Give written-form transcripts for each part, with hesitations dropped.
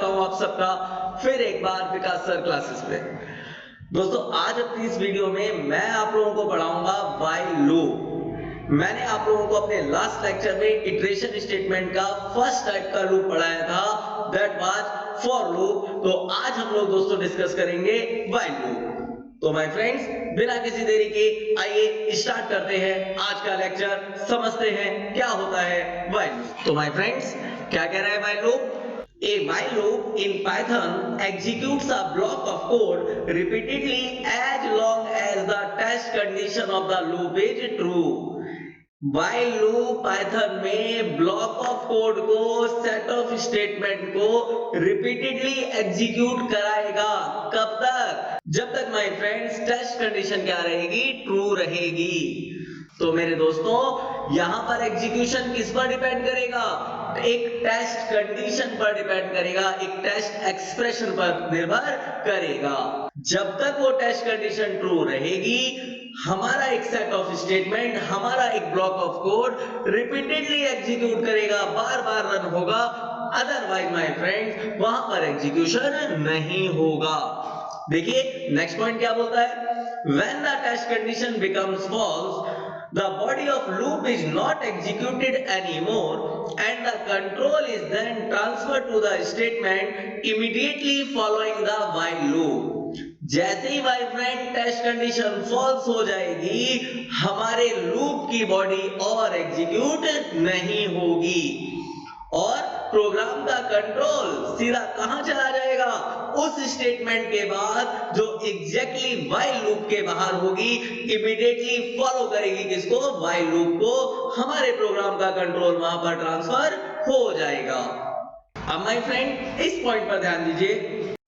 करता हूं आप सबका फिर एक बार विकास सर क्लासेस पे। दोस्तों आज अपनी इस वीडियो में मैं आप लोगों को पढ़ाऊंगा व्हाइल लूप। मैंने आप लोगों को अपने लास्ट लेक्चर में इटरेशन स्टेटमेंट का फर्स्ट टाइप का लूप पढ़ाया था, दैट वाज फॉर लूप। तो आज हम लोग दोस्तों डिस्कस करेंगे व्हाइल लूप। तो माय फ्रेंड्स बिना किसी देरी के आइए स्टार्ट करते हैं आज का लेक्चर, समझते हैं क्या होता है व्हाइल लूप। तो माय फ्रेंड्स क्या कह रहा है while loop? A while loop in Python executes a block of code repeatedly as long as the test condition of the loop is true. while loop Python में block of code को set of statement को repeatedly execute कराएगा। कब तक? जब तक my friends test condition क्या रहेगी? True रहेगी। तो मेरे दोस्तों यहां पर एग्जीक्यूशन किस पर डिपेंड करेगा? एक टेस्ट कंडीशन पर डिपेंड करेगा, एक टेस्ट एक्सप्रेशन पर निर्भर करेगा। जब तक वो टेस्ट कंडीशन ट्रू रहेगी, हमारा एक सेट ऑफ स्टेटमेंट, हमारा एक block of code repeatedly execute करेगा, बार बार रन होगा। अदरवाइज माय फ्रेंड्स वहां पर एग्जीक्यूशन नहीं होगा। देखिए नेक्स्ट पॉइंट क्या बोलता है? When the test condition becomes false, the body of loop is not executed anymore and the control is then transferred to the statement immediately following the while loop. जैसे ही my friend test condition false हो जाएगी, हमारे loop की body और execute नहीं होगी और प्रोग्राम का कंट्रोल सीधा कहां चला जाएगा? उस स्टेटमेंट के बाद जो एग्जैक्टली व्हाइल लूप के बाहर होगी, इमीडिएटली फॉलो करेगी किसको? व्हाइल लूप को। हमारे प्रोग्राम का कंट्रोल वहां पर ट्रांसफर हो जाएगा। अब माय फ्रेंड इस पॉइंट पर ध्यान दीजिए,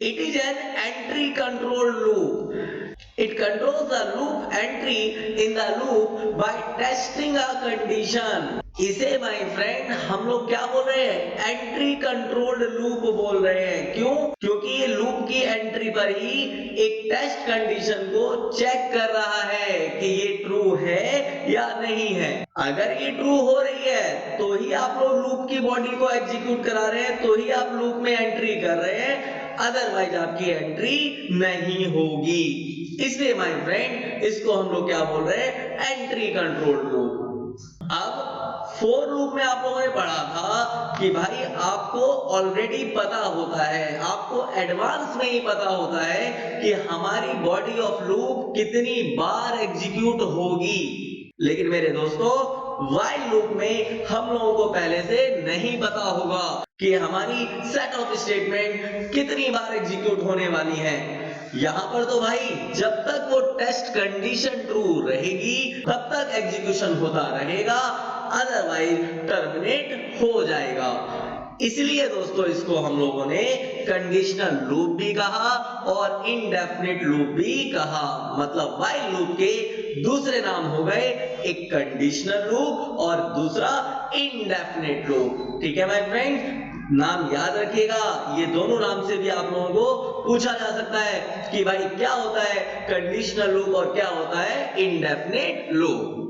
it is an entry control loop. It controls the loop entry in the loop by testing a condition. इसे माय फ्रेंड हम लोग क्या बोल रहे हैं? एंट्री कंट्रोल्ड लूप बोल रहे हैं। क्यों? क्योंकि ये लूप की एंट्री पर ही एक टेस्ट कंडीशन को चेक कर रहा है कि ये ट्रू है या नहीं है। अगर ये ट्रू हो रही है तो ही आप लोग लूप की बॉडी को एग्जीक्यूट करा रहे हैं, तो ही आप लूप में एंट्री कर रहे हैं, अदरवाइज आपकी एंट्री नहीं होगी। इसलिए माय फ्रेंड इसको हम लोग क्या बोल रहे हैं? Entry control loop. अब फॉर लूप में आप लोगों ने पढ़ा था कि भाई आपको ऑलरेडी पता होता है, आपको एडवांस में ही पता होता है कि हमारी बॉडी ऑफ लूप कितनी बार एग्जीक्यूट होगी। लेकिन मेरे दोस्तों व्हाइल लूप में हम लोगों को पहले से नहीं पता होगा कि हमारी सेट ऑफ स्टेटमेंट कितनी बार एग्जीक्यूट होने वाली है। यहां पर तो भाई जब तक वो टेस्ट कंडीशन ट्रू रहेगी तब तक एग्जीक्यूशन होता रहेगा, अदरवाइज टर्मिनेट हो जाएगा। इसलिए दोस्तों इसको हम लोगों ने कंडीशनल लूप भी कहा और इनडेफिनिट लूप भी कहा। मतलब व्हाइल लूप के दूसरे नाम हो गए एक कंडीशनल लूप और दूसरा इनडेफिनिट लूप। ठीक है माय फ्रेंड्स, नाम याद रखिएगा। ये दोनों नाम से भी आप लोगों को पूछा जा सकता है कि भाई क्या होता है कंडीशनल लूप और क्या होता है इनडेफिनिट लूप।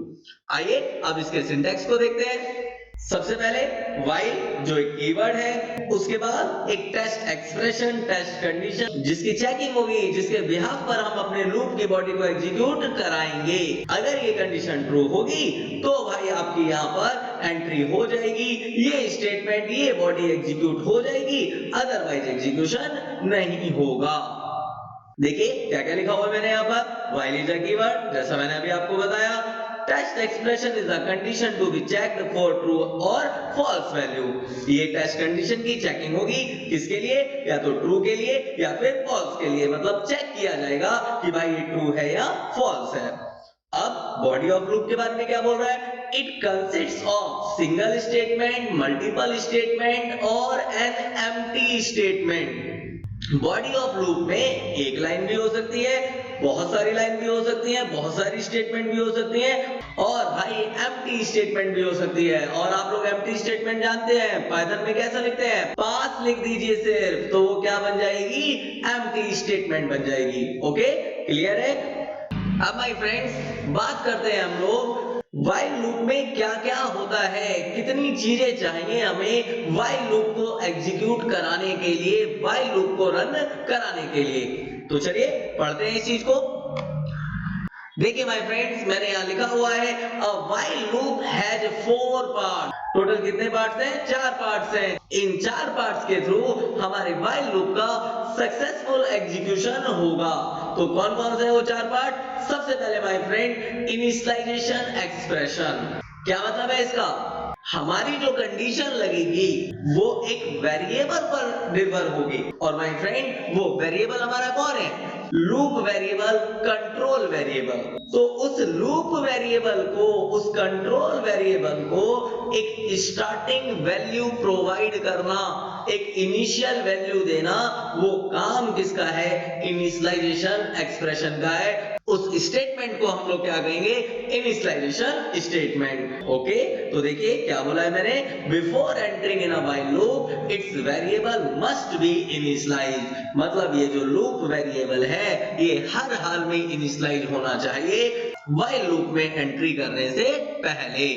आइए अब इसके सिंटैक्स को देखते हैं। सबसे पहले व्हाइल जो एक कीवर्ड है, उसके बाद एक टेस्ट एक्सप्रेशन, टेस्ट कंडीशन जिसकी चेकिंग होगी, जिसके बिहाफ पर हम अपने लूप की बॉडी को एग्जीक्यूट कराएंगे। अगर ये कंडीशन ट्रू होगी तो भाई आपकी यहाँ पर एंट्री हो जाएगी, ये स्टेटमेंट, ये बॉडी एग्जीक्यूट हो जाएगी, अदरवाइज एग्जीक्यूशन नहीं होगा। देखिए क्या क्या लिखा हुआ है मैंने यहाँ पर? व्हाइल इज अ कीवर्ड, जैसा मैंने अभी आपको बताया। Test expression is a condition to be checked for true और फॉल्स वैल्यू। ये टेस्ट कंडीशन की चेकिंग होगी किसके लिए? या तो ट्रू के लिए या फिर फॉल्स के लिए। मतलब चेक किया जाएगा कि भाई ये ट्रू है या फॉल्स है। अब बॉडी ऑफ लूप के बारे में क्या बोल रहा है? It consists of single statement, multiple statement और an empty statement. Body of loop में एक लाइन भी हो सकती है, बहुत सारी लाइन भी हो सकती है, बहुत सारी स्टेटमेंट भी हो सकती है और भाई एम्प्टी स्टेटमेंट भी हो सकती है। और आप लोग एम्प्टी स्टेटमेंट जानते हैं पाइथन में कैसा लिखते हैं? पास लिख दीजिए सिर्फ, तो वो क्या बन जाएगी? एम्प्टी स्टेटमेंट बन जाएगी। ओके, क्लियर है? अब माय फ्रेंड्स बात करते हैं हम लोग व्हाइल लूप में क्या क्या होता है, कितनी चीजें चाहिए हमें व्हाइल लूप को एग्जीक्यूट कराने के लिए, व्हाइल लूप को रन कराने के लिए। तो चलिए पढ़ते हैं इस चीज को। देखिए माय फ्रेंड्स, मैंने यहां लिखा हुआ है a while loop has 4 part. Total कितने पार्ट्स हैं? 4 पार्ट्स हैं। इन 4 पार्ट्स के थ्रू हमारे व्हाइल लूप का सक्सेसफुल एग्जीक्यूशन होगा। तो कौन कौन से हैं वो 4 पार्ट? सबसे पहले माय फ्रेंड इनिशियलाइजेशन एक्सप्रेशन। क्या मतलब है इसका? हमारी जो कंडीशन लगेगी वो एक वेरिएबल पर निर्भर होगी, और माय फ्रेंड वो वेरिएबल हमारा कौन है? Loop variable, control variable. तो उस लूप वेरिएबल को, उस कंट्रोल वेरिएबल को एक स्टार्टिंग वैल्यू प्रोवाइड करना, एक इनिशियल वैल्यू देना, वो काम किसका है? इनिशियलाइजेशन एक्सप्रेशन का है। उस स्टेटमेंट को हम लोग क्या कहेंगे? Initialisation statement. ओके, तो देखिए क्या बोला है मैंने? Before entering in a while loop it's variable must be initialised. मतलब ये जो लूप वेरिएबल है ये हर हाल में इनिशियलाइज होना चाहिए व्हाइल लूप में एंट्री करने से पहले।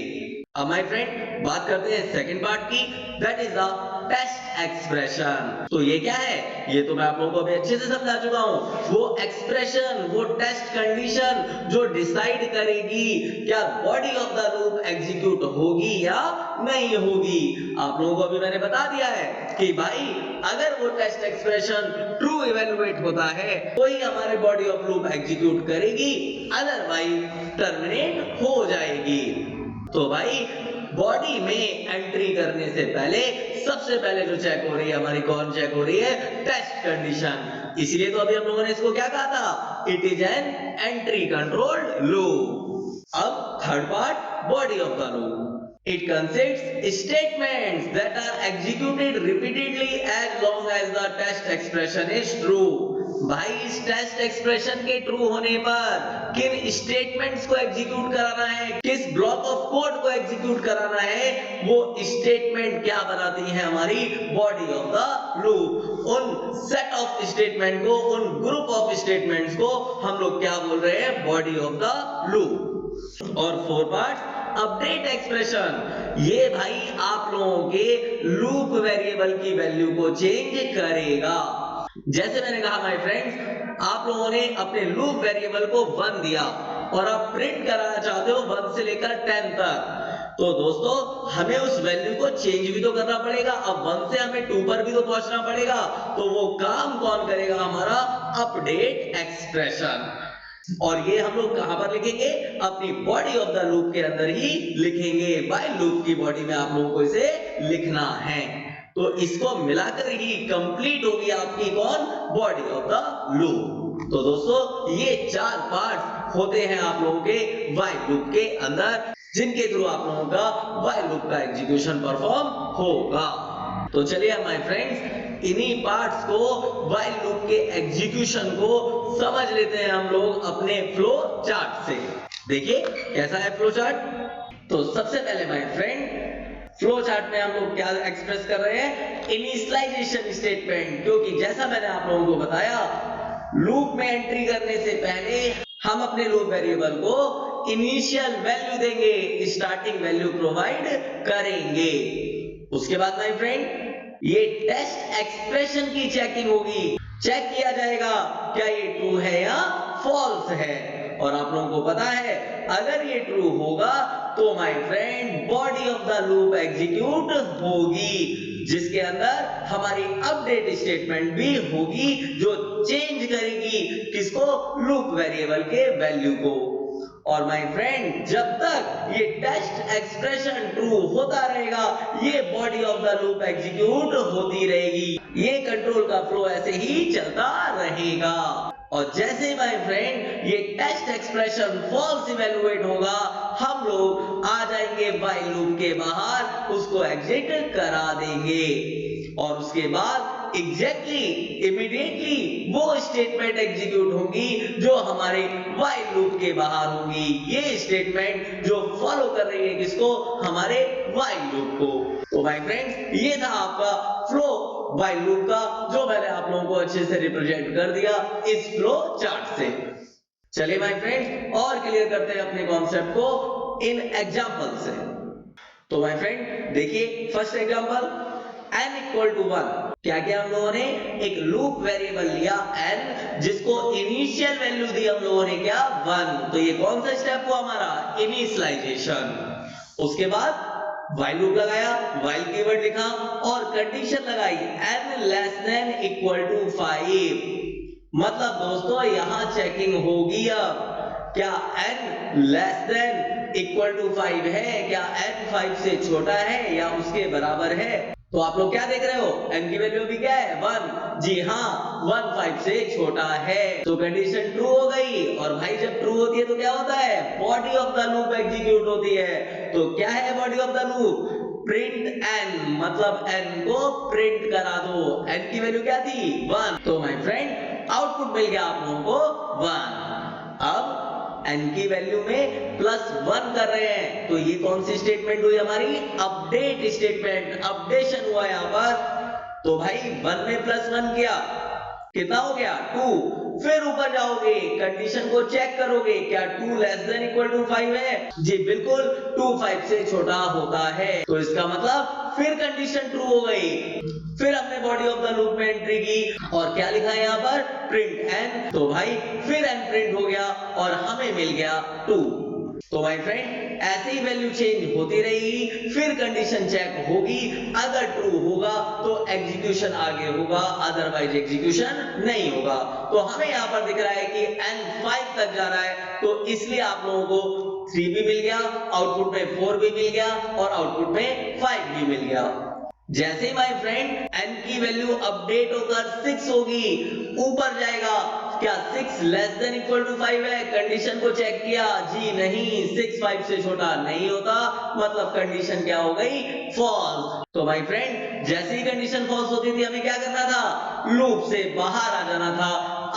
अब माय फ्रेंड बात करते हैं सेकंड पार्ट की, that is the test expression. तो ये क्या है? ये तो मैं आप लोगों को अभी अच्छे से समझा चुका हूं। वो एक्सप्रेशन, वो टेस्ट कंडीशन जो डिसाइड करेगी क्या body of the loop execute होगी या नहीं होगी। आप लोगों को अभी मैंने बता दिया है कि भाई अगर वो टेस्ट एक्सप्रेशन ट्रू इवेलुएट होता है तो ही हमारे बॉडी ऑफ लूप एग्जीक्यूट करेगी, अदरवाइज टर्मिनेट हो जाएगी। तो भाई बॉडी में एंट्री करने से पहले सबसे पहले जो चेक हो रही है हमारी, कौन चेक हो रही है? Test condition. इसलिए तो अभी हम लोगों ने इसको क्या कहा था? It is an entry controlled loop. अब third part, body of the loop. It consists statements that are executed repeatedly as long as the test expression is true। भाई इस टेस्ट एक्सप्रेशन के ट्रू होने पर किन स्टेटमेंट्स को execute कराना है, किस ब्लॉक ऑफ कोड को एग्जीक्यूट कराना है, वो स्टेटमेंट क्या बनाती है? हमारी बॉडी ऑफ द लूप। उन सेट ऑफ स्टेटमेंट को, उन ग्रुप ऑफ स्टेटमेंट्स को हम लोग क्या बोल रहे हैं? Body of the loop. और फोर पार्ट, अपडेट एक्सप्रेशन। ये भाई आप लोगों के लूप वेरिएबल की वैल्यू को चेंज करेगा। जैसे मैंने कहा माय फ्रेंड्स, आप लोगों ने अपने लूप वेरिएबल को 1 दिया और आप प्रिंट कराना चाहते हो 1 से लेकर 10 तक। तो दोस्तों हमें उस वैल्यू को चेंज भी तो करना पड़ेगा। अब 1 से हमें 2 पर भी तो पहुंचना पड़ेगा। तो वो काम कौन करेगा? हमारा अपडेट एक्सप्रेशन। और ये हम लोग कहां पर लिखेंगे? अपनी बॉडी ऑफ द लूप के अंदर ही लिखेंगे। व्हाइल लूप की बॉडी में आप लोगों को इसे लिखना है। तो इसको मिलाकर ही कंप्लीट होगी आपकी कौन? Body of the loop. तो दोस्तों ये 4 पार्ट होते हैं आप लोगों के व्हाइल लूप के अंदर, जिनके थ्रू आप लोगों का व्हाइल लूप का एग्जीक्यूशन परफॉर्म होगा। तो चलिए माय फ्रेंड्स, इन्हीं पार्ट्स को, व्हाइल लूप के एग्जीक्यूशन को समझ लेते हैं हम लोग अपने फ्लो चार्ट से। देखिए कैसा है फ्लो चार्ट। तो सबसे पहले माय फ्रेंड फ्लो चार्ट में हम लोग क्या एक्सप्रेस कर रहे हैं? Initialization statement. क्योंकि जैसा मैंने आप लोगों को बताया, लूप में एंट्री करने से पहले हम अपने लूप वेरिएबल को इनिशियल वैल्यू देंगे, स्टार्टिंग वैल्यू प्रोवाइड करेंगे। उसके बाद माय फ्रेंड ये टेस्ट एक्सप्रेशन की चेकिंग होगी। चेक किया जाएगा क्या ये ट्रू है या फॉल्स है। और आप लोगों को पता है अगर ये ट्रू होगा तो my friend body of the loop execute होगी, जिसके अंदर हमारी अपडेट स्टेटमेंट भी होगी जो चेंज करेगी किसको? लूप वेरिएबल के वैल्यू को। और माय फ्रेंड जब तक ये टेस्ट एक्सप्रेशन ट्रू होता रहेगा ये body of the loop execute होती रहेगी। ये कंट्रोल का फ्लो ऐसे ही चलता रहेगा। और जैसे माय फ्रेंड ये टेस्ट एक्सप्रेशन फॉल्स इवेलुएट होगा, हम लोग आ जाएंगे व्हाइल लूप के बाहर, उसको एग्जिट करा देंगे। और उसके बाद एग्जैक्टली इमीडिएटली वो स्टेटमेंट एग्जीक्यूट होगी जो हमारे व्हाइल लूप के बाहर होगी। ये स्टेटमेंट जो फॉलो कर रही है किसको? हमारे व्हाइल लूप को। तो माय फ्रेंड्स ये था आपका फ्लो व्हाइल लूप का, जो मैंने आप लोगों को अच्छे से रिप्रेजेंट कर दिया इस फ्लो चार्ट से। चलिए माय फ्रेंड्स और क्लियर करते हैं अपने कॉन्सेप्ट को। इन एग्जाम्पल से। तो माय फ्रेंड देखिए first example n equal to 1। क्या किया हम लोगों ने, एक लूप वेरिएबल लिया n जिसको इनिशियल वैल्यू दी हम लोगों ने क्या 1। तो ये कौन सा स्टेप हुआ हमारा, इनिशियलाइजेशन। उसके बाद while लूप लगाया, while कीवर्ड लिखा और कंडीशन लगाई n less than equal to 5। मतलब दोस्तों यहां चेकिंग होगी अब क्या n less than equal to 5 है, क्या n 5 से छोटा है या उसके बराबर है। तो आप लोग क्या देख रहे हो, n की वैल्यू भी क्या है 1। जी हाँ 1 5 से छोटा है, तो कंडीशन ट्रू हो गई। और भाई जब ट्रू होती है तो क्या होता है, body of the loop execute होती है। तो क्या है body of the loop, print n, मतलब n को प्रिंट करा दो। n की वैल्यू क्या थी 1। तो माय फ्रेंड आउटपुट मिल गया आप लोगों को 1। अब n की वैल्यू में +1 कर रहे हैं, तो ये कौन सी स्टेटमेंट हुई हमारी, अपडेट स्टेटमेंट, अपडेशन हुआ यहां पर। तो भाई 1 में +1 किया, कितना हो गया 2। फिर ऊपर जाओगे, कंडीशन को चेक करोगे, क्या 2 लेस देन इक्वल टू 5 है। जी बिल्कुल 2 5 से छोटा होता है। तो इसका मतलब फिर कंडीशन ट्रू हो गई। फिर हमने बॉडी ऑफ द लूप में एंट्री की और क्या लिखा है यहाँ पर, प्रिंट n। तो भाई फिर n प्रिंट हो गया और हमें मिल गया 2। तो माय फ्रेंड ऐसे ही वैल्यू चेंज होती रहेगी, फिर कंडीशन चेक होगी, अगर ट्रू होगा तो एग्जीक्यूशन आगे होगा, अदरवाइज एग्जीक्यूशन नहीं होगा। तो हमें यहाँ पर दिख रहा है कि n 5 तक जा रहा है, तो इसलिए आप लोगों को 3 भी मिल गया, आउटपुट में 4 भी मिल गया और आउटपुट में 5 भी मिल गया। जैसे ही माय फ्रेंड n की वैल्यू अपडेट होकर 6 होगी, ऊपर जाएगा, क्या 6 लेस देन इक्वल टू 5 है, कंडीशन को चेक किया, जी नहीं 6 5 से छोटा नहीं होता, मतलब कंडीशन क्या हो गई, फॉल्स। तो माय फ्रेंड जैसे ही कंडीशन फॉल्स होती थी हमें क्या करना था, लूप से बाहर आ जाना था।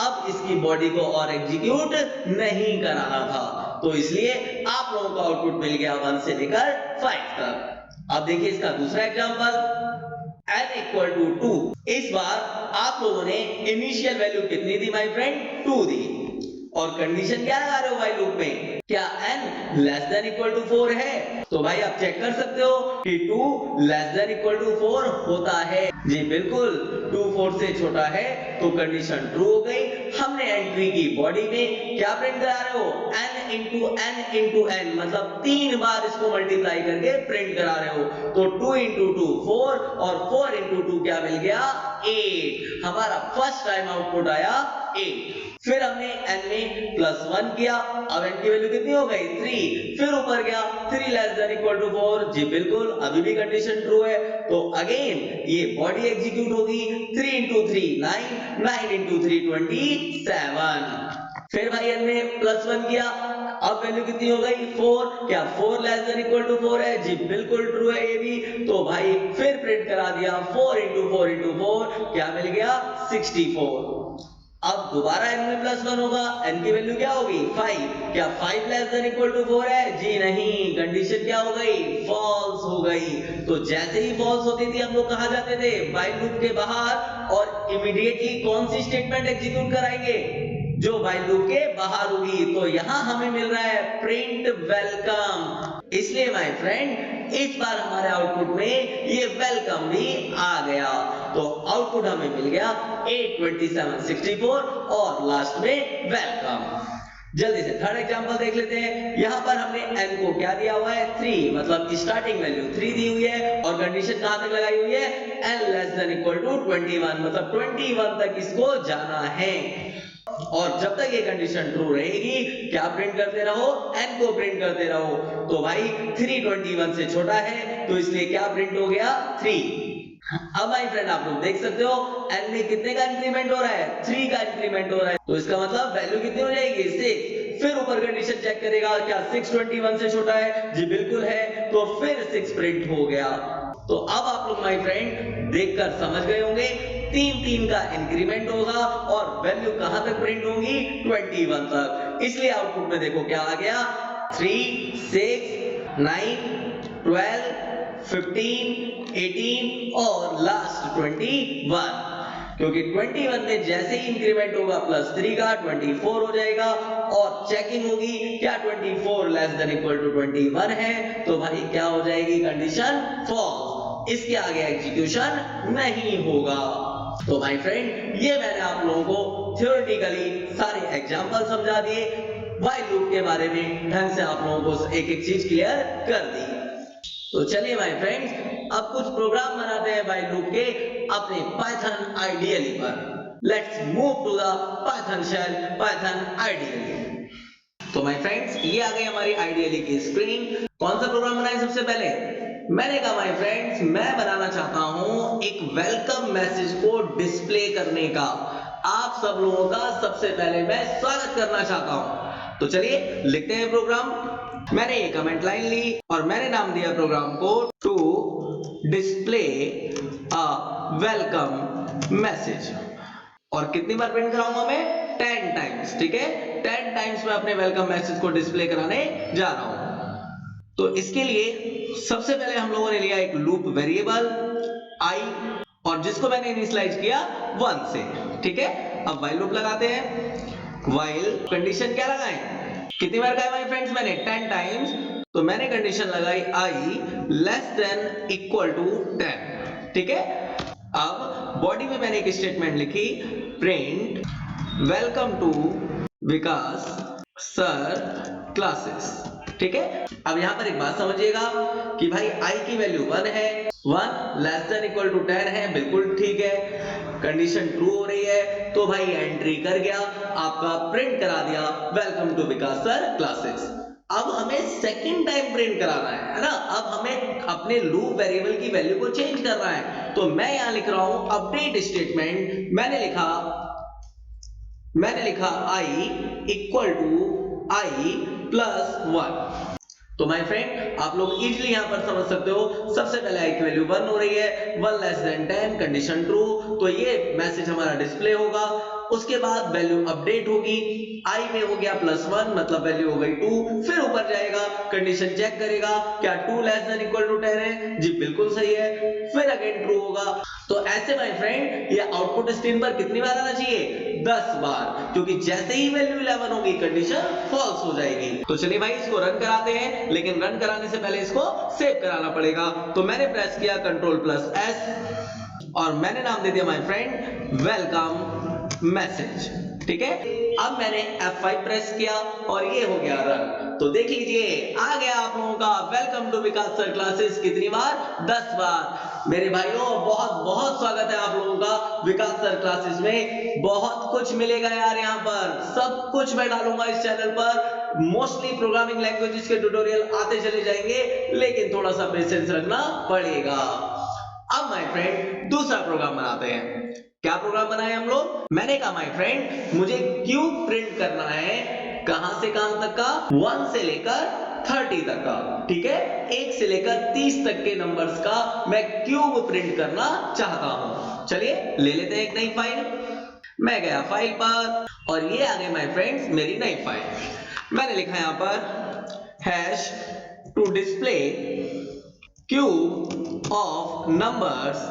अब इसकी बॉडी को और एग्जीक्यूट नहीं कराना था, तो इसलिए आप लोगों को आउटपुट मिल गया 1 से लेकर 5 तक। अब देखिए इसका दूसरा एग्जांपल n इक्वल टू 2। इस बार आप लोगों ने इनिशियल वैल्यू कितनी दी माय फ्रेंड, 2 दी और कंडीशन क्या लगा रहे हो भाई लूप में, क्या n less than equal to 4 है। तो भाई आप चेक कर सकते हो कि 2 लेस देन इक्वल टू 4 होता है। जी बिल्कुल 2 4 से छोटा है, तो कंडीशन ट्रू हो गई। हमने एंट्री की बॉडी में क्या प्रिंट करा रहे हो, n इंटू n, मतलब 3 बार इसको मल्टीप्लाई करके प्रिंट करा रहे हो। तो 2 इंटू 2 4 और 4 इंटू 2 क्या मिल गया 8। हमारा फर्स्ट टाइम आउटपुट आया 8। फिर हमने n में +1 किया, अब n की वैल्यू कितनी हो गई 3। फिर ऊपर गया 3 लेस देन इक्वल टू 4, जी बिल्कुल अभी भी कंडीशन ट्रू है। तो अगेन ये बॉडी एग्जीक्यूट होगी, 3 इंटू 3 9, 9 इंटू 3 27। फिर भाई n में +1 किया, अब वैल्यू कितनी हो गई 4, क्या 4 लेस देन इक्वल टू 4 है, जी बिल्कुल ट्रू है ये भी। तो भाई फिर प्रिंट करा दिया 4 इंटू 4 इंटू 4, क्या मिल गया 64। अब दोबारा n में +1 होगा, n की वैल्यू क्या होगी 5, क्या 5 लेस देन इक्वल टू 4 है, जी नहीं, कंडीशन क्या हो गई फॉल्स हो गई। तो जैसे ही फॉल्स होती थी हम लोग कहां जाते थे, व्हाइल लूप के बाहर, और इमीडिएटली कौन सी स्टेटमेंट एग्जीक्यूट कराएंगे, जो व्हाइल लूप के बाहर होगी। तो यहां हमें मिल रहा है प्रिंट वेलकम। इसलिए माय फ्रेंड इस बार हमारे आउटपुट में ये वेलकम भी आ गया। तो आउटपुट हमें मिल गया 8 27 64 और लास्ट में वेलकम। जल्दी से थर्ड एग्जांपल देख लेते हैं। यहां पर हमने n को क्या दिया हुआ है 3, मतलब स्टार्टिंग वैल्यू 3 दी हुई है और कंडीशन कहां तक लगाई हुई है, n less than equal to 21, मतलब 21 तक इसको जाना है। और जब तक ये कंडीशन ट्रू रहेगी क्या प्रिंट करते रहो, n को प्रिंट करते रहो। तो भाई 3 21 से छोटा है, तो इसलिए क्या प्रिंट हो गया 3। अब भाई फ्रेंड आप लोग देख सकते हो n में कितने का इंक्रीमेंट हो रहा है, 3 का इंक्रीमेंट हो रहा है। तो इसका मतलब वैल्यू कितनी हो जाएगी 6। फिर ऊपर कंडीशन चेक करेगा, क्या 6 21 से छोटा है, जी बिल्कुल है, तो फिर 6 प्रिंट हो गया। तो अब आप लोग माय फ्रेंड देखकर समझ गए होंगे 3 का इंक्रीमेंट होगा और वैल्यू कहां तक प्रिंट होगी 21 तक। इसलिए आउटपुट में देखो क्या आ गया 3 6 9 12 15 18 और लास्ट 21। क्योंकि 21 में जैसे ही इंक्रीमेंट होगा +3 का 24 हो जाएगा और चेकिंग होगी क्या 24 लेस देन इक्वल टू 21 है, तो भाई क्या हो जाएगी कंडीशन फॉल्स, इसके आगे एग्जीक्यूशन नहीं होगा। तो भाई फ्रेंड ये मैंने आप लोगों को थ्योरेटिकली सारे एग्जांपल समझा दिए, व्हाइल लूप के बारे में ढंग से आप लोगों को एक एक चीज क्लियर कर दी। तो चलिए भाई फ्रेंड्स अब कुछ प्रोग्राम बनाते हैं व्हाइल लूप के अपने पाइथन आईडीएलई पर। Let's move to the Python shell Python IDLE. तो माय फ्रेंड्स ये आ गई हमारी आईडीएलई की स्क्रीन। कौन सा प्रोग्राम बनाए सबसे पहले? मैंने कहा माय फ्रेंड्स मैं बनाना चाहता हूं एक वेलकम मैसेज को डिस्प्ले करने का। आप सब लोगों का सबसे पहले मैं स्वागत करना चाहता हूं। तो चलिए लिखते हैं प्रोग्राम। मैंने ये कमेंट लाइन ली और मैंने नाम दिया प्रोग्राम को to display a welcome message. और कितनी बार प्रिंट कराऊंगा मैं? 10 टाइम्स। ठीक है, 10 टाइम्स मैं अपने वेलकम मैसेज को डिस्प्ले कराने जा रहा हूं। तो इसके लिए सबसे पहले हम लोगों ने लिया एक लूप वेरिएबल आई और जिसको मैंने इनिशियलाइज किया 1 से। ठीक है, अब व्हाइल लूप लगाते हैं। व्हाइल कंडीशन क्या लगाएं? कितनी बार कहा माय फ्रेंड्स मैंने? 10 टाइम्स। तो मैंने कंडीशन लगाई आई लेस देन इक्वल टू 10। ठीक है, अब बॉडी में मैंने एक स्टेटमेंट लिखी print welcome to Vikas sir classes. ठीक है, अब यहां पर एक बात समझिएगा कि भाई आई की वैल्यू 1 है, 1 लेस देन इक्वल टू 10 है, बिल्कुल ठीक है। कंडीशन ट्रू हो रही है तो भाई एंट्री कर गया, आपका प्रिंट करा दिया welcome to Vikas sir classes. अब हमें सेकंड टाइम प्रिंट कराना है ना, अब हमें अपने लूप वेरिएबल की वैल्यू को चेंज करना है। तो मैं यहां लिख रहा हूं अपडेट स्टेटमेंट। मैंने लिखा I equal to I plus 1। तो माय फ्रेंड आप लोग इजीली यहां पर समझ सकते हो, सबसे पहले आई की वैल्यू 1 हो रही है, 1 लेस देन 10 कंडीशन ट्रू, तो ये मैसेज हमारा डिस्प्ले होगा। उसके बाद वैल्यू अपडेट होगी, आई में हो गया +1 मतलब वैल्यू हो गई 2, फिर ऊपर जाएगा कंडीशन चेक करेगा क्या 2 लेस देन इक्वल टू 10 है, जी बिल्कुल सही है, फिर अगेन ट्रू होगा। तो ऐसे माय फ्रेंड ये आउटपुट स्क्रीन पर कितनी बार आना चाहिए? 10 बार, क्योंकि जैसे ही वैल्यू 11 होगी कंडीशन फॉल्स हो जाएगी। तो चलिए भाई इसको रन कराते हैं, लेकिन रन कराने से पहले इसको सेव कराना पड़ेगा। तो मैंने प्रेस किया Ctrl+S और मैंने नाम दे दिया माय फ्रेंड वेलकम मैसेज। ठीक है, अब मैंने F5 प्रेस किया और ये हो गया रन। तो देख लीजिए आ गया आप लोगों का welcome to Vikas sir classes. कितनी बार? 10 बार। मेरे भाइयों बहुत बहुत स्वागत है आप लोगों का विकास सर क्लासेस में। बहुत कुछ मिलेगा यार, यहाँ पर सब कुछ मैं डालूंगा इस चैनल पर। मोस्टली प्रोग्रामिंग लैंग्वेजेस के ट्यूटोरियल आते चले जाएंगे, लेकिन थोड़ा सा पेशेंस रखना पड़ेगा। अब माय फ्रेंड दूसरा प्रोग्राम बनाते हैं। क्या प्रोग्राम बनाए हम लोग? मैंने कहा माय फ्रेंड मुझे क्यूब प्रिंट करना है, कहां से कहां तक का? 1 से लेकर 30 तक का। ठीक है, 1 से लेकर 30 तक के नंबर्स का मैं क्यूब प्रिंट करना चाहता हूं। चलिए ले लेते हैं एक नई फाइल। मैं गया फाइल पर और ये आ गई माय फ्रेंड्स मेरी नई फाइल। मैंने लिखा यहां पर hash to display cube of numbers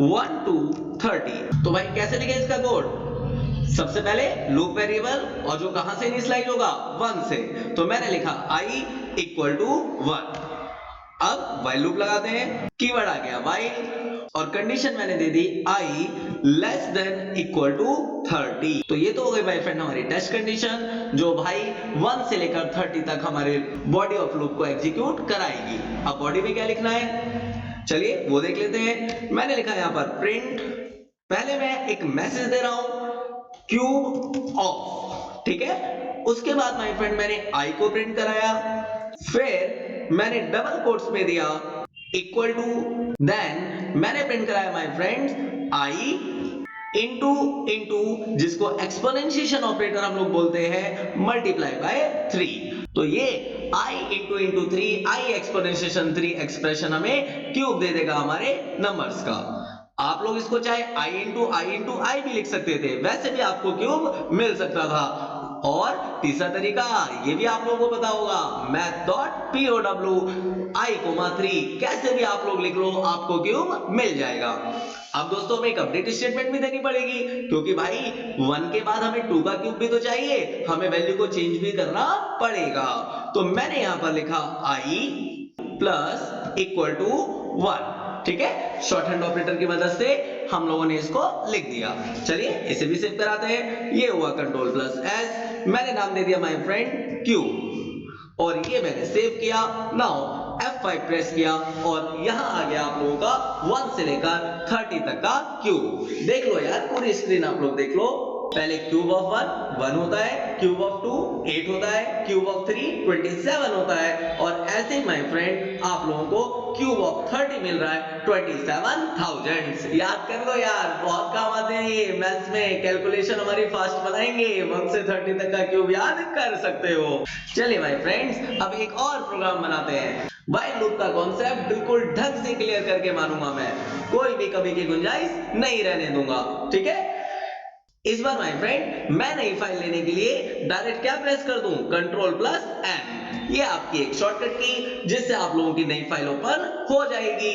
1 to 30। तो भाई कैसे लिखे इसका कोड? सबसे पहले लूप वेरिएबल और जो कहां से इनिशियलाइज होगा? 1 से। तो मैंने लिखा i इक्वल टू 1। अब व्हाइल लूप लगाते हैं, कीवर्ड आ गया व्हाइल और कंडीशन मैंने दे दी i less than equal to 30। तो ये तो हो गई भाई फ्रेंड हमारी टेस्ट कंडीशन, जो भाई 1 से लेकर 30 तक हमारे बॉडी ऑफ लूप को एग्जीक्यूट कराएगी। अब बॉडी में क्या लिखना है चलिए वो देख लेते हैं। मैंने लिखा यहां पर प्रिंट, पहले मैं एक मैसेज दे रहा हूं क्यूब ऑफ। ठीक है, उसके बाद माय फ्रेंड मैंने आई को प्रिंट कराया, फिर मैंने डबल कोट्स में दिया इक्वल टू, देन मैंने प्रिंट कराया माय फ्रेंड्स आई इंटू जिसको एक्सपोनेंशिएशन ऑपरेटर हम लोग बोलते हैं मल्टीप्लाई बाय 3। तो ये i into 3 i exponentiation 3 expression हमें क्यूब दे देगा हमारे नंबर्स का। आप लोग इसको चाहे i इंटू i भी लिख सकते थे, वैसे भी आपको क्यूब मिल सकता था। और तीसरा तरीका ये भी आप लोगों को पता होगा, math.pow(i,3) कैसे भी आप लोग लिख लो आपको क्यूब मिल जाएगा। अब दोस्तों हमें एक अपडेट स्टेटमेंट भी देनी पड़ेगी, क्योंकि भाई 1 के बाद हमें 2 का क्यूब भी तो चाहिए, हमें वैल्यू को चेंज भी करना पड़ेगा। तो मैंने यहां पर लिखा i प्लस इक्वल टू 1, ठीक है। शॉर्ट हैंड ऑपरेटर की मदद से हम लोगों ने इसको लिख दिया। चलिए इसे भी सेव कराते हैं। ये हुआ कंट्रोल प्लस एस, मैंने नाम दे दिया माय फ्रेंड क्यू, और ये मैंने सेव किया। नाउ F5 प्रेस किया और यहां आ गया आप लोगों का 1 से लेकर 30 तक का क्यूब। देख लो यार, पूरी स्क्रीन आप लोग देख लो। पहले क्यूब ऑफ 1 होता है, क्यूब ऑफ 2 8 होता है, क्यूब ऑफ 3 27 होता है, और ऐसे माय फ्रेंड आप लोगों को क्यूब ऑफ 30 मिल रहा है 27,000। याद कर लो यार, बहुत काम आते हैं ये मैथ्स में, कैलकुलेशन हमारी फास्ट बनाएंगे। 1 से 30 तक का क्यूब याद कर सकते हो। चलिए माय फ्रेंड्स, अब एक और प्रोग्राम बनाते हैं। व्हाइल लूप का कॉन्सेप्ट बिल्कुल ढंग से क्लियर करके मानूंगा मैं, कोई भी कभी की गुंजाइश नहीं रहने दूंगा, ठीक है। इस बार माय फ्रेंड मैं नई फाइल लेने के लिए डायरेक्ट क्या प्रेस कर दूं, कंट्रोल प्लस एन। ये आपकी एक शॉर्टकट की, जिससे आप लोगों की नई फाइल ओपन हो जाएगी।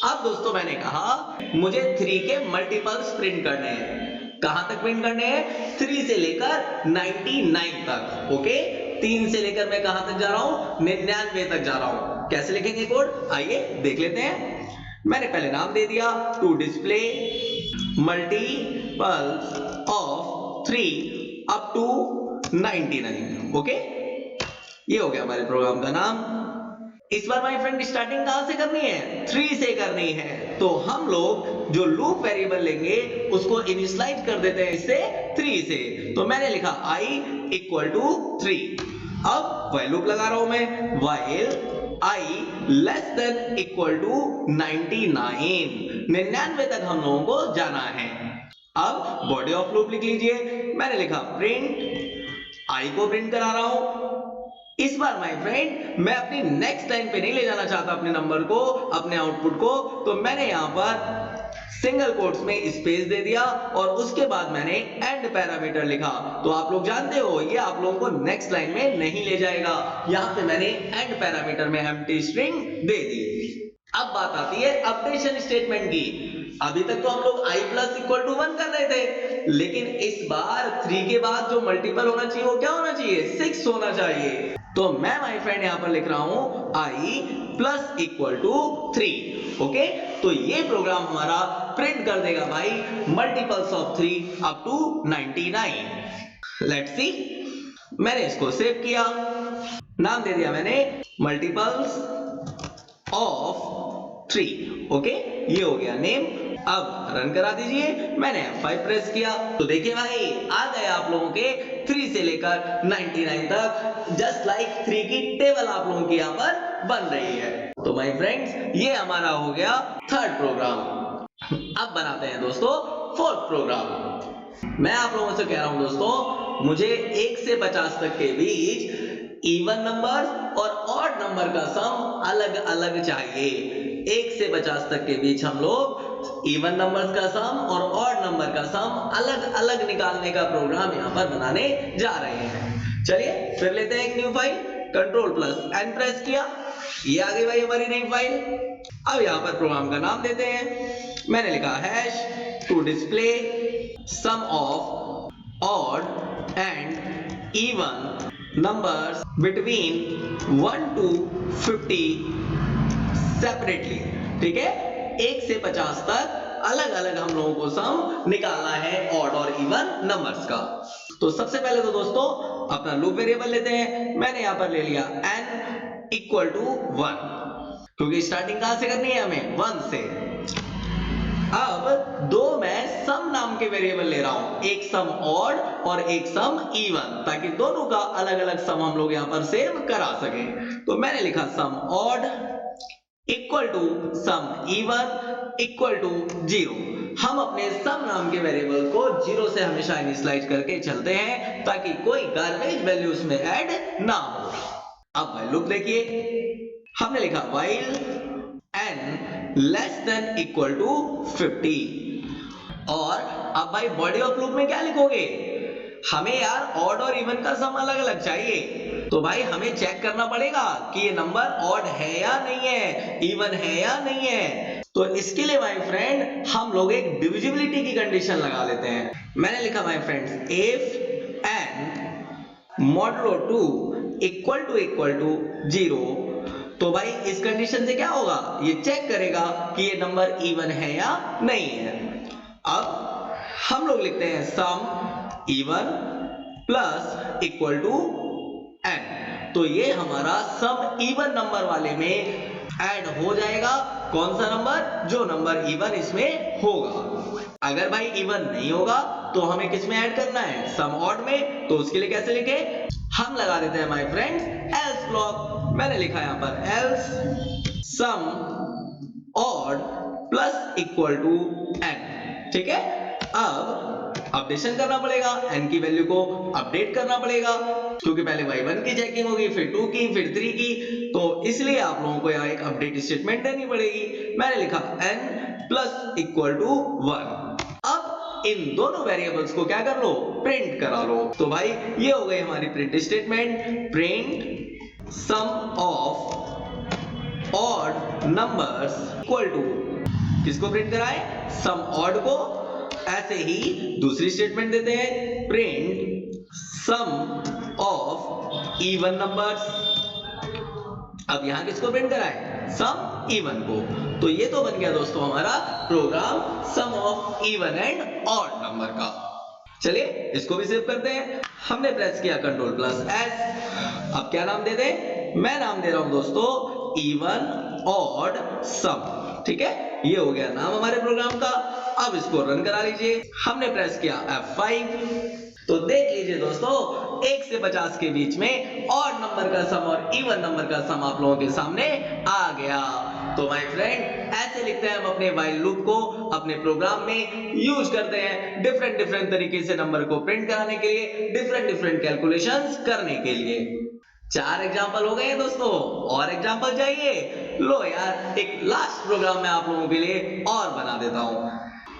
अब दोस्तों मैंने कहा मुझे 3 के मल्टीपल्स प्रिंट करने हैं। कहां तक प्रिंट करने हैं, 3 से लेकर 99 तक। ओके, 3 से लेकर मैं कहां तक जा रहा हूं, 99 तक जा रहा हूं। कैसे लिखेंगे कोड, आइए देख लेते हैं। मैंने पहले नाम दे दिया to display multiples of 3 up to 99। Okay, ये हो गया हमारे प्रोग्राम का नाम। इस बार माय फ्रेंड स्टार्टिंग कहां से करनी है, 3 से करनी है। तो हम लोग जो लूप वेरिएबल लेंगे उसको इनिशियलाइज कर देते हैं इससे 3 से। तो मैंने लिखा i इक्वल टू 3। अब व्हाइल लूप लगा रहा हूं मैं, while i less than equal to 99 तक हम लोगों को जाना है। अब बॉडी ऑफ लूप लिख लीजिए। मैंने लिखा प्रिंट i को प्रिंट करा रहा हूं। इस बार माय फ्रेंड मैं अपनी नेक्स्ट लाइन पे नहीं ले जाना चाहता अपने नंबर को, अपने आउटपुट को। तो मैंने यहां पर सिंगल कोट्स में स्पेस दे दिया और उसके बाद मैंने एंड पैरामीटर लिखा। तो आप लोग जानते हो ये आप लोगों को नेक्स्ट लाइन में नहीं ले जाएगा। यहां पे मैंने एंड पैरामीटर में एम्प्टी स्ट्रिंग दे दी। अब बात आती है अपडेशन स्टेटमेंट की। अभी तक तो हम लोग i प्लस इक्वल टू 1 कर रहे थे, लेकिन इस बार 3 के बाद जो मल्टीपल होना चाहिए वो क्या होना चाहिए, 6 होना चाहिए। तो मैं माय फ्रेंड यहां पर लिख रहा हूं i plus equal to 3। Okay, तो ये प्रोग्राम हमारा प्रिंट कर देगा भाई multiples of 3 up to 99। Let's see, मैंने इसको सेव किया, नाम दे दिया मैंने मल्टीपल्स ऑफ 3। ओके, ये हो गया नेम। अब रन करा दीजिए। मैंने F5 प्रेस किया तो देखिए भाई आ गए आप लोगों के 3 से लेकर 99 तक। जस्ट लाइक 3 की टेबल आप लोगों की यहाँ पर बन रही है। तो माय फ्रेंड्स ये हमारा हो गया थर्ड प्रोग्राम। अब बनाते हैं दोस्तों फोर्थ प्रोग्राम। मैं आप लोगों से कह रहा हूं दोस्तों, मुझे 1 से 50 तक के बीच इवन नंबर और ऑड नंबर का सम अलग अलग चाहिए। 1 से 50 तक के बीच हम लोग इवन नंबर्स का सम और ऑड नंबर का सम अलग अलग निकालने का प्रोग्राम यहाँ पर बनाने जा रहे हैं। चलिए फिर लेते हैं एक new file, control plus N press किया, ये आ गई भाई हमारी नई फाइल। अब यहाँ पर प्रोग्राम का नाम देते हैं। मैंने लिखा hash to display sum of odd and even numbers between 1 to 50 separately. ठीक है, 1 से 50 तक अलग अलग हम लोगों को सम निकालना है ऑड और इवन नंबर्स का। तो सबसे पहले तो दोस्तों अपना लूप वेरिएबल लेते हैं। मैंने यहां पर ले लिया n इक्वल टू 1, क्योंकि स्टार्टिंग कहां से करनी है हमें, 1 से। अब दो मैं सम नाम के वेरिएबल ले रहा हूं, एक सम ऑड और एक सम इवन, ताकि दोनों का अलग अलग सम हम लोग यहां पर सेव करा सके। तो मैंने लिखा sum odd equal to sum even equal to 0। हम अपने सम नाम के वेरिएबल को 0 से हमेशा इनिशियलाइज करके चलते हैं, ताकि कोई गार्बेज वैल्यू उसमें ऐड ना हो। अब व्हाइल लूप देखिए, हमने लिखा while n less than equal to 50। और अब भाई बॉडी ऑफ लूप में क्या लिखोगे, हमें यार ऑड और इवन का सम अलग अलग चाहिए, तो भाई हमें चेक करना पड़ेगा कि ये नंबर ऑड है या नहीं है, इवन है या नहीं है। तो इसके लिए माय फ्रेंड हम लोग एक डिविजिबिलिटी की कंडीशन लगा लेते हैं। मैंने लिखा my friends, if n modulo 2 equal to 0, तो भाई इस कंडीशन से क्या होगा, ये चेक करेगा कि ये नंबर इवन है या नहीं है। अब हम लोग लिखते हैं sum even plus equal to n, तो ये हमारा सम इवन नंबर वाले में ऐड हो जाएगा। कौन सा नंबर, जो नंबर इवन इसमें होगा। अगर भाई इवन नहीं होगा तो हमें किस में ऐड करना है, सम ऑड में। तो उसके लिए कैसे लिखे, हम लगा देते हैं माय फ्रेंड्स एल्स ब्लॉक। मैंने लिखा यहां पर else sum odd plus equal to n, ठीक है। अब अपडेशन करना पड़ेगा, n की वैल्यू को अपडेट करना पड़ेगा, क्योंकि पहले y1 की चेकिंग होगी, फिर 2 की, फिर 3 की, तो इसलिए आप लोगों को यहाँ एक अपडेट स्टेटमेंट देनी पड़ेगी। मैंने लिखा n प्लस इक्वल टू 1। अब इन दोनों वेरिएबल्स को क्या कर लो, प्रिंट करा लो। तो भाई ये हो गई हमारी print statement, print sum of odd numbers equal to, किसको प्रिंट कराए, सम ऑड को। ऐसे ही दूसरी स्टेटमेंट देते हैं, print sum of even numbers. अब यहां किसको प्रिंट कराए, सम इवन को। तो ये तो बन गया दोस्तों हमारा program sum of even and odd number का। चलिए इसको भी सेव करते हैं। हमने प्रेस किया कंट्रोल प्लस एस। अब क्या नाम दे दें, मैं नाम दे रहा हूं दोस्तों इवन ऑड सम, ठीक है। ये हो गया नाम हमारे प्रोग्राम का। अब इसको रन करा लीजिए। हमने प्रेस किया F5, तो देख लीजिए दोस्तों 1 से 50 के बीच में ऑड नंबर का सम और इवन नंबर का सम आप लोगों के सामने आ गया। तो माय फ्रेंड ऐसे लिखते हैं हम अपने व्हाइल लूप को, अपने प्रोग्राम में यूज करते हैं डिफरेंट तरीके से नंबर को प्रिंट कराने के लिए, डिफरेंट कैलकुलेशंस करने के लिए। 4 एग्जांपल हो गए हैं दोस्तों, और एग्जांपल चाहिए? लो यार एक लास्ट प्रोग्राम मैं आप लोगों के लिए और बना देता हूं।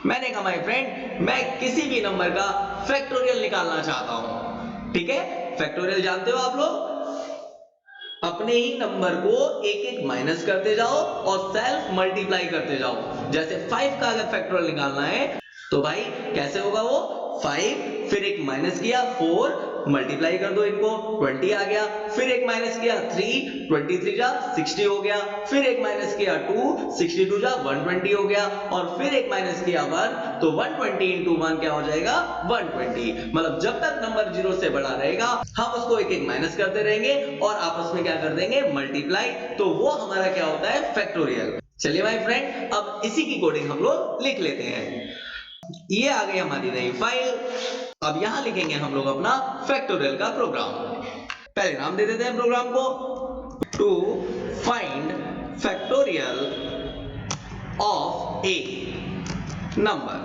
मैंने कहा माय फ्रेंड मैं किसी भी नंबर का फैक्टोरियल निकालना चाहता हूं, ठीक है। फैक्टोरियल जानते हो आप लोग, अपने ही नंबर को एक एक माइनस करते जाओ और सेल्फ मल्टीप्लाई करते जाओ। जैसे 5 का अगर फैक्टोरियल निकालना है तो भाई कैसे होगा वो, 5 फिर एक माइनस किया 4, मल्टीप्लाई कर दो इनको, 20 आ गया, फिर एक माइनस किया 3, 23 जा 60 हो गया, फिर एक माइनस किया 2, 62 जा 120 हो गया, और फिर एक माइनस किया 1, तो 120 इंटू 1 क्या हो जाएगा, 120। मतलब जब तक नंबर 0 से बड़ा रहेगा हम उसको एक एक माइनस करते रहेंगे और आपस में क्या कर देंगे, मल्टीप्लाई। तो वो हमारा क्या होता है, फैक्टोरियल। चलिए भाई फ्रेंड अब इसी की कोडिंग हम लोग लिख लेते हैं। ये आ गई हमारी नई फाइल। अब यहां लिखेंगे हम लोग अपना फैक्टोरियल का प्रोग्राम। पहले नाम दे देते हैं प्रोग्राम को, to find factorial of a number.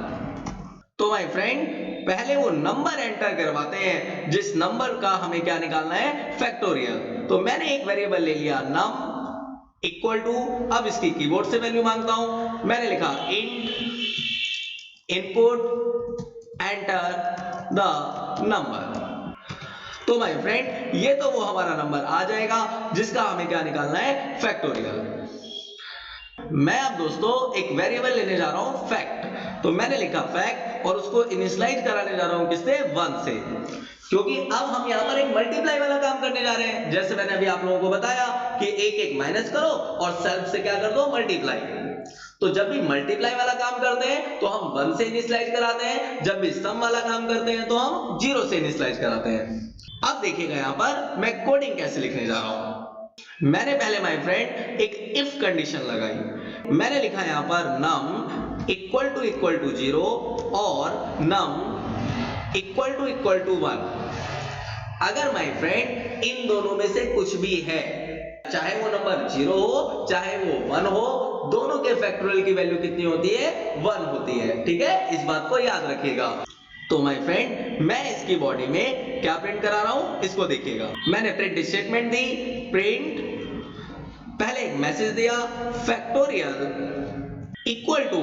तो माय फ्रेंड पहले वो नंबर एंटर करवाते हैं जिस नंबर का हमें क्या निकालना है, फैक्टोरियल। तो मैंने एक वेरिएबल ले लिया नम इक्वल टू, अब इसकी कीबोर्ड से वैल्यू मांगता हूं। मैंने लिखा int input enter the number. तो माय फ्रेंड ये तो वो हमारा नंबर आ जाएगा जिसका हमें क्या निकालना है, फैक्टोरियल। मैं अब दोस्तों एक वेरिएबल लेने जा रहा हूं फैक्ट। तो मैंने लिखा फैक्ट और उसको इनिशियलाइज कराने जा रहा हूं किससे, 1 से, क्योंकि अब हम यहां पर एक मल्टीप्लाई वाला काम करने जा रहे हैं। जैसे मैंने अभी आप लोगों को बताया कि एक एक माइनस करो और सेल्फ से क्या कर दो, मल्टीप्लाई। तो जब भी मल्टीप्लाई वाला काम करते हैं तो हम 1 से इनिशियलाइज कराते हैं, जब भी सम वाला काम करते हैं तो हम 0 से इनिशियलाइज कराते हैं। अब देखिएगा यहां पर मैं कोडिंग कैसे लिखने जा रहा हूं। मैंने पहले माय फ्रेंड एक इफ कंडीशन लगाई। मैंने लिखा यहां पर num इक्वल टू 0 और num इक्वल टू 1। अगर माय फ्रेंड इन दोनों में से कुछ भी है, चाहे वो नंबर 0 हो चाहे वो 1 हो, दोनों के फैक्टोरियल की वैल्यू कितनी होती है, 1 होती है, ठीक है। इस बात को याद रखिएगा। तो माय फ्रेंड मैं इसकी बॉडी में क्या प्रिंट करा रहा हूं, इसको देखिएगा। मैंने प्रिंट स्टेटमेंट दी, प्रिंट, पहले एक मैसेज दिया फैक्टोरियल इक्वल टू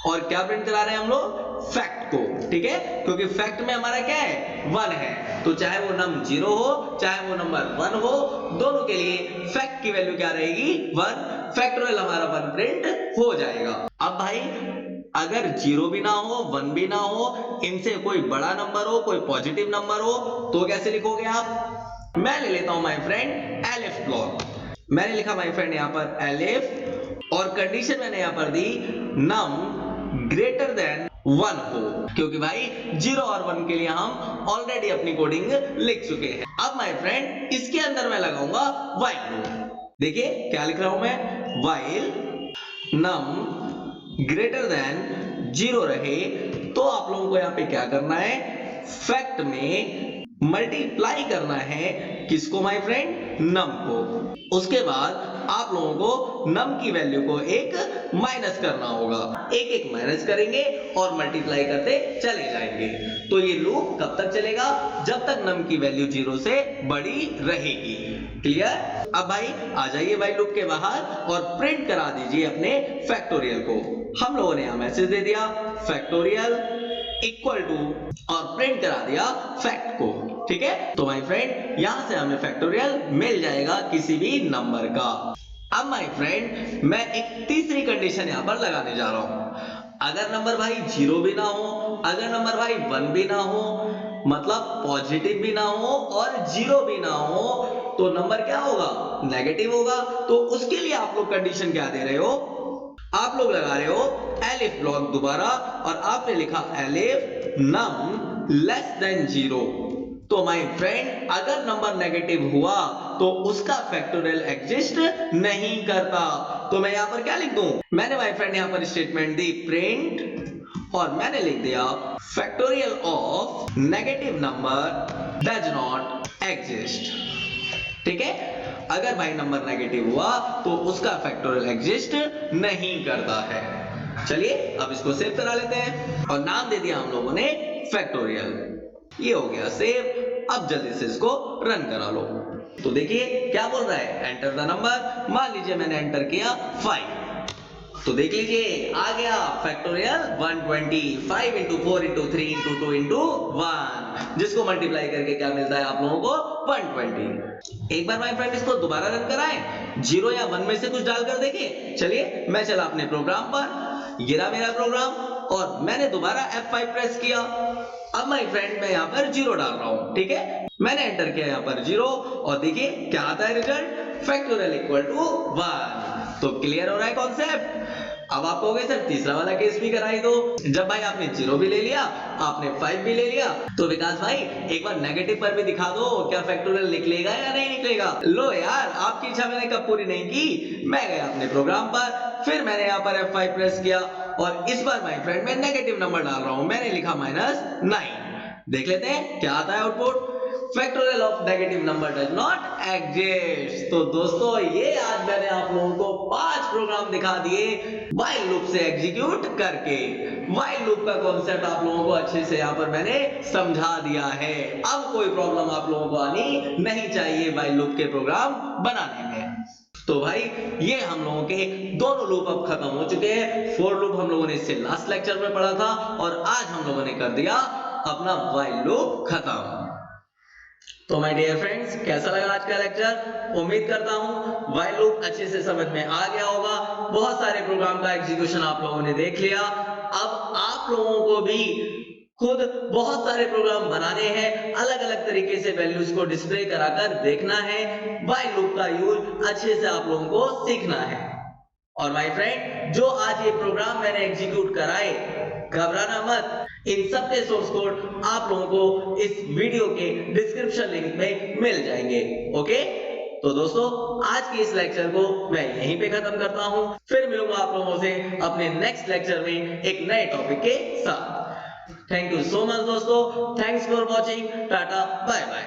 और क्या प्रिंट करा रहे हैं हम लोग, फैक्ट को, ठीक है, क्योंकि फैक्ट में हमारा क्या है, 1 है, तो चाहे वो नंबर 0 हो चाहे वो नंबर 1 हो, दोनों के लिए फैक्ट की वैल्यू क्या रहेगी, 1, फैक्टोरियल हमारा 1 प्रिंट हो जाएगा। अब भाई अगर 0 भी ना हो 1 भी ना हो, इनसे कोई बड़ा नंबर हो, कोई पॉजिटिव नंबर हो, तो कैसे लिखोगे आप, मैं ले लेता हूं माय फ्रेंड एलिफ ब्लॉक, मैंने लिखा माय फ्रेंड यहां पर एलिफ, और कंडीशन मैंने यहां पर दी नम ग्रेटर देन 1 हो, क्योंकि भाई 0 और 1 के लिए हम ऑलरेडी अपनी कोडिंग लिख चुके हैं। अब माय फ्रेंड इसके अंदर मैं लगाऊंगा व्हाइल लूप। देखिए क्या लिख रहा हूं मैं, व्हाइल नम ग्रेटर देन 0 रहे, तो आप लोगों को यहां पे क्या करना है, फैक्ट में मल्टीप्लाई करना है, किसको माय फ्रेंड, नम को। उसके बाद आप लोगों को नम की वैल्यू को एक माइनस करना होगा, एक एक माइनस करेंगे और मल्टीप्लाई करते चले जाएंगे। तो ये लूप कब तक चलेगा, जब तक नम की वैल्यू 0 से बड़ी रहेगी। क्लियर। अब भाई आ जाइए व्हाइल लूप के बाहर और प्रिंट करा दीजिए अपने फैक्टोरियल को। हम लोगों ने यहां मैसेज दे दिया फैक्टोरियल इक्वल टू और प्रिंट करा दिया फैक्ट को, ठीक है। तो माय फ्रेंड यहां से हमें फैक्टोरियल मिल जाएगा किसी भी नंबर का। अब माय फ्रेंड मैं एक तीसरी कंडीशन यहां पर लगाने जा रहा हूं, अगर नंबर भाई 0 भी ना हो, अगर नंबर भाई 1 भी ना हो, मतलब पॉजिटिव भी ना हो और 0 भी ना हो, तो नंबर क्या होगा, नेगेटिव होगा। तो उसके लिए आप लोग कंडीशन क्या दे रहे हो, आप लोग लगा रहे हो एलिफ ब्लॉक दोबारा, और आपने लिखा एलिफ नम लेस देन 0। तो माय फ्रेंड अगर नंबर नेगेटिव हुआ तो उसका फैक्टोरियल एग्जिस्ट नहीं करता। तो मैं यहां पर क्या लिख दूं, मैंने माय फ्रेंड यहां पर स्टेटमेंट दी प्रिंट, और मैंने लिख दिया factorial of negative number does not exist, ठीक है। अगर भाई नंबर नेगेटिव हुआ तो उसका फैक्टोरियल एग्जिस्ट नहीं करता है। चलिए अब इसको सेव करा लेते हैं और नाम दे दिया हम लोगों ने फैक्टोरियल। ये हो गया सेव। अब जल्दी से इसको रन करा लो। तो देखिए क्या बोल रहा है, एंटर द नंबर। मान लीजिए मैंने एंटर किया 5, तो देख लीजिए आ गया factorial 120, 5 into 4 into 3 into 2 into 1, जिसको मल्टीप्लाई करके क्या मिलता है आप लोगों को 120। एक बार माय फ्रेंड इसको दोबारा रन कराएं, 0 या 1 में से कुछ डालकर देखें। चलिए मैं चला अपने प्रोग्राम पर, ये रहा मेरा प्रोग्राम, और मैंने दोबारा F5 प्रेस किया। अब माय फ्रेंड मैं यहाँ पर 0 डाल रहा हूँ, ठीक है। मैंने एंटर किया यहाँ पर 0, और देखिए क्या आता है रिजल्ट, फैक्टोरियल इक्वल टू 1। तो क्लियर हो रहा है कॉन्सेप्ट। अब आप कहोगे सर तीसरा वाला केस भी कराई दो। जब भाई आपने 0 भी ले लिया, आपने 5 भी ले लिया, तो विकास भाई एक बार नेगेटिव पर भी दिखा दो, क्या फैक्टोरियल निकलेगा या नहीं निकलेगा। लो यार आपकी इच्छा मैंने कब पूरी नहीं की। मैं गया अपने प्रोग्राम पर, फिर मैंने यहाँ पर F5 प्रेस किया, और इस बार माय फ्रेंड मैं नेगेटिव नंबर डाल रहा हूं, मैंने लिखा -9। देख लेते हैं क्या आता है output, factorial of negative number does not exist. तो दोस्तों ये आज मैंने आप लोगों को 5 प्रोग्राम दिखा दिए व्हाइल लूप से एग्जीक्यूट करके। व्हाइल लूप का कॉन्सेप्ट आप लोगों को अच्छे से यहाँ पर मैंने समझा दिया है। अब कोई प्रॉब्लम आप लोगों को आनी नहीं चाहिए व्हाइल लूप के प्रोग्राम बनाने में। तो भाई ये हम लोगों के दोनों लूप अब खत्म हो चुके हैं। फोर लूप हम लोगों ने इससे लास्ट लेक्चर में पढ़ा था, और आज हम लोगों ने कर दिया अपना व्हाइल लूप खत्म। तो माय डियर फ्रेंड्स कैसा लगा आज का लेक्चर, उम्मीद करता हूं व्हाइल लूप अच्छे से समझ में आ गया होगा। बहुत सारे प्रोग्राम का एग्जीक्यूशन आप लोगों ने देख लिया। अब आप लोगों को भी खुद बहुत सारे प्रोग्राम बनाने हैं, अलग अलग तरीके से वैल्यूज को डिस्प्ले कराकर देखना है। व्हाइल लूप का यूज अच्छे से आप लोगों को सीखना है। और माय फ्रेंड जो आज ये प्रोग्राम मैंने एग्जीक्यूट कराए, घबराना मत, इन सब के सोर्स कोड आप लोगों को इस वीडियो के डिस्क्रिप्शन लिंक में मिल जाएंगे। ओके, तो दोस्तों आज के इस लेक्चर को मैं यहीं पे खत्म करता हूं। फिर मिलूंगा आप लोगों से अपने नेक्स्ट लेक्चर में एक नए टॉपिक के साथ। थैंक यू सो मच दोस्तों, thanks for watching, tata bye bye.